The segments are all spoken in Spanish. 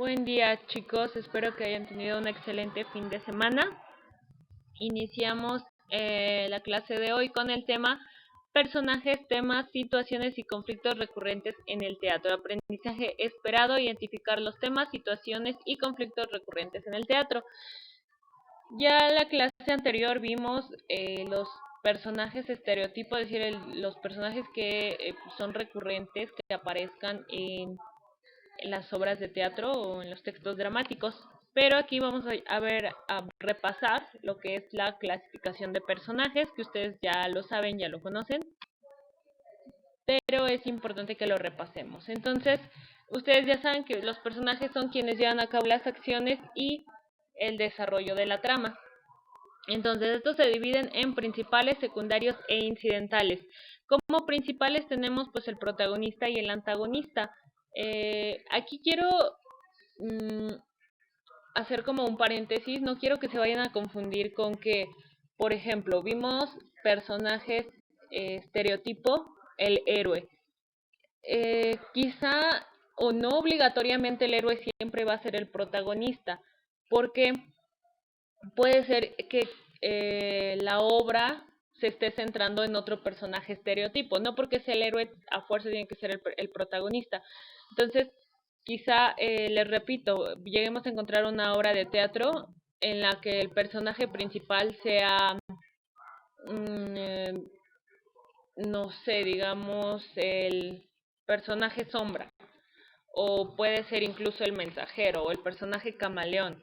Buen día, chicos, espero que hayan tenido un excelente fin de semana. Iniciamos la clase de hoy con el tema personajes, temas, situaciones y conflictos recurrentes en el teatro. Aprendizaje esperado, identificar los temas, situaciones y conflictos recurrentes en el teatro. Ya en la clase anterior vimos los personajes estereotipos, es decir, los personajes que son recurrentes, que aparezcan en las obras de teatro o en los textos dramáticos. Pero aquí vamos a repasar lo que es la clasificación de personajes, que ustedes ya lo saben, ya lo conocen, pero es importante que lo repasemos. Entonces, ustedes ya saben que los personajes son quienes llevan a cabo las acciones y el desarrollo de la trama. Entonces, estos se dividen en principales, secundarios e incidentales. Como principales tenemos pues el protagonista y el antagonista. Aquí quiero hacer como un paréntesis, no quiero que se vayan a confundir con que, por ejemplo, vimos personajes estereotipo, el héroe. Quizá o no obligatoriamente el héroe siempre va a ser el protagonista, porque puede ser que la obra se esté centrando en otro personaje estereotipo, no porque sea el héroe a fuerza tiene que ser el protagonista. Entonces, quizá, les repito, lleguemos a encontrar una obra de teatro en la que el personaje principal sea, no sé, digamos, el personaje sombra, o puede ser incluso el mensajero o el personaje camaleón.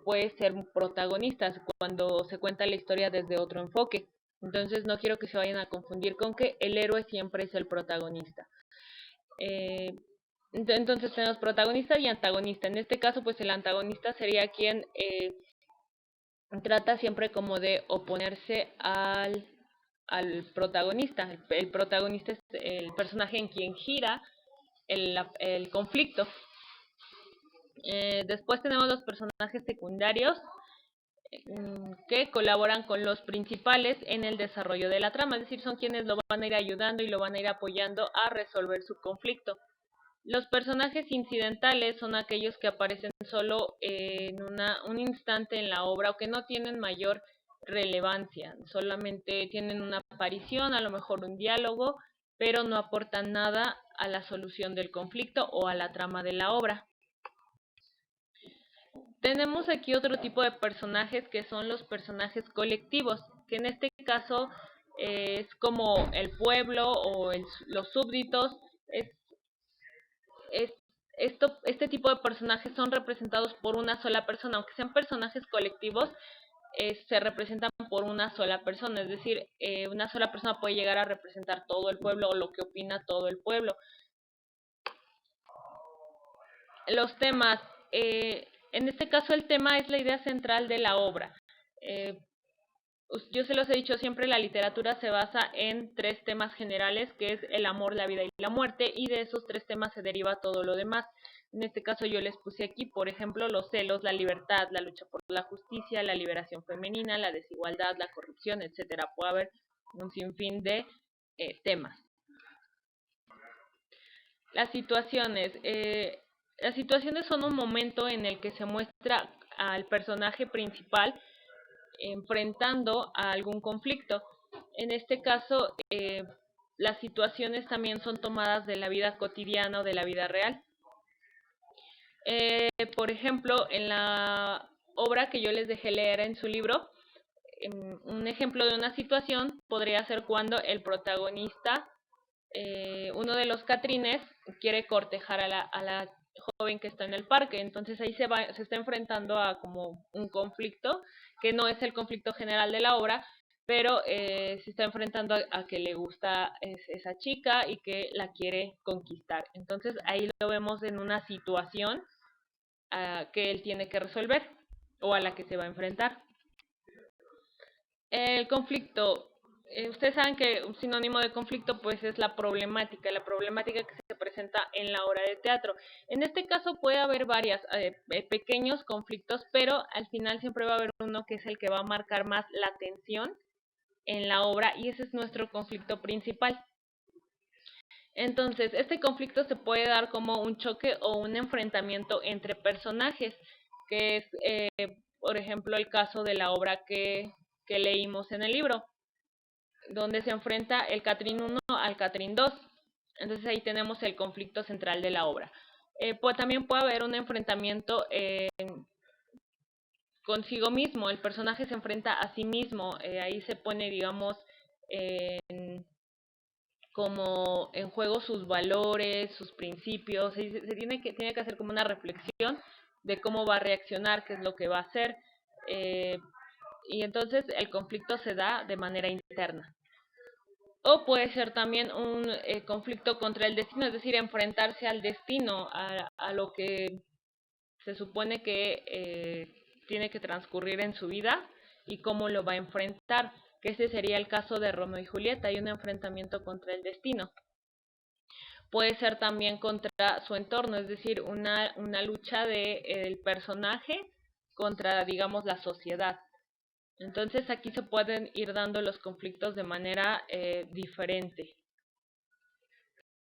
Puede ser protagonistas cuando se cuenta la historia desde otro enfoque. Entonces no quiero que se vayan a confundir con que el héroe siempre es el protagonista. Entonces tenemos protagonista y antagonista. En este caso, pues el antagonista sería quien trata siempre como de oponerse al protagonista. El protagonista es el personaje en quien gira el conflicto. Después tenemos los personajes secundarios que colaboran con los principales en el desarrollo de la trama, es decir, son quienes lo van a ir ayudando y lo van a ir apoyando a resolver su conflicto. Los personajes incidentales son aquellos que aparecen solo en un instante en la obra o que no tienen mayor relevancia, solamente tienen una aparición, a lo mejor un diálogo, pero no aportan nada a la solución del conflicto o a la trama de la obra. Tenemos aquí otro tipo de personajes que son los personajes colectivos, que en este caso es como el pueblo o los súbditos. Es, es, este tipo de personajes son representados por una sola persona, aunque sean personajes colectivos, se representan por una sola persona, es decir, una sola persona puede llegar a representar todo el pueblo o lo que opina todo el pueblo. Los temas, en este caso el tema es la idea central de la obra. Yo se los he dicho siempre, la literatura se basa en tres temas generales, que es el amor, la vida y la muerte, y de esos tres temas se deriva todo lo demás. En este caso yo les puse aquí, por ejemplo, los celos, la libertad, la lucha por la justicia, la liberación femenina, la desigualdad, la corrupción, etcétera. Puede haber un sinfín de temas. Las situaciones. Las situaciones son un momento en el que se muestra al personaje principal enfrentando a algún conflicto. En este caso, las situaciones también son tomadas de la vida cotidiana o de la vida real. Por ejemplo, en la obra que yo les dejé leer en su libro, un ejemplo de una situación podría ser cuando el protagonista, uno de los catrines, quiere cortejar a la joven que está en el parque. Entonces ahí se está enfrentando a como un conflicto que no es el conflicto general de la obra, pero se está enfrentando a que le gusta esa chica y que la quiere conquistar. Entonces ahí lo vemos en una situación que él tiene que resolver o a la que se va a enfrentar. El conflicto. Ustedes saben que un sinónimo de conflicto pues es la problemática que se presenta en la obra de teatro. En este caso puede haber varias pequeños conflictos, pero al final siempre va a haber uno que es el que va a marcar más la tensión en la obra y ese es nuestro conflicto principal. Entonces, este conflicto se puede dar como un choque o un enfrentamiento entre personajes, que es, por ejemplo, el caso de la obra que leímos en el libro, donde se enfrenta el Catrín 1 al Catrín 2. Entonces ahí tenemos el conflicto central de la obra. Pues también puede haber un enfrentamiento consigo mismo, el personaje se enfrenta a sí mismo, ahí se pone, digamos, como en juego sus valores, sus principios, se tiene que hacer como una reflexión de cómo va a reaccionar, qué es lo que va a hacer, eh, y entonces el conflicto se da de manera interna. O puede ser también un conflicto contra el destino, es decir, enfrentarse al destino, a lo que se supone que tiene que transcurrir en su vida y cómo lo va a enfrentar, que ese sería el caso de Romeo y Julieta, hay un enfrentamiento contra el destino. Puede ser también contra su entorno, es decir, una lucha del personaje contra, digamos, la sociedad. Entonces aquí se pueden ir dando los conflictos de manera diferente.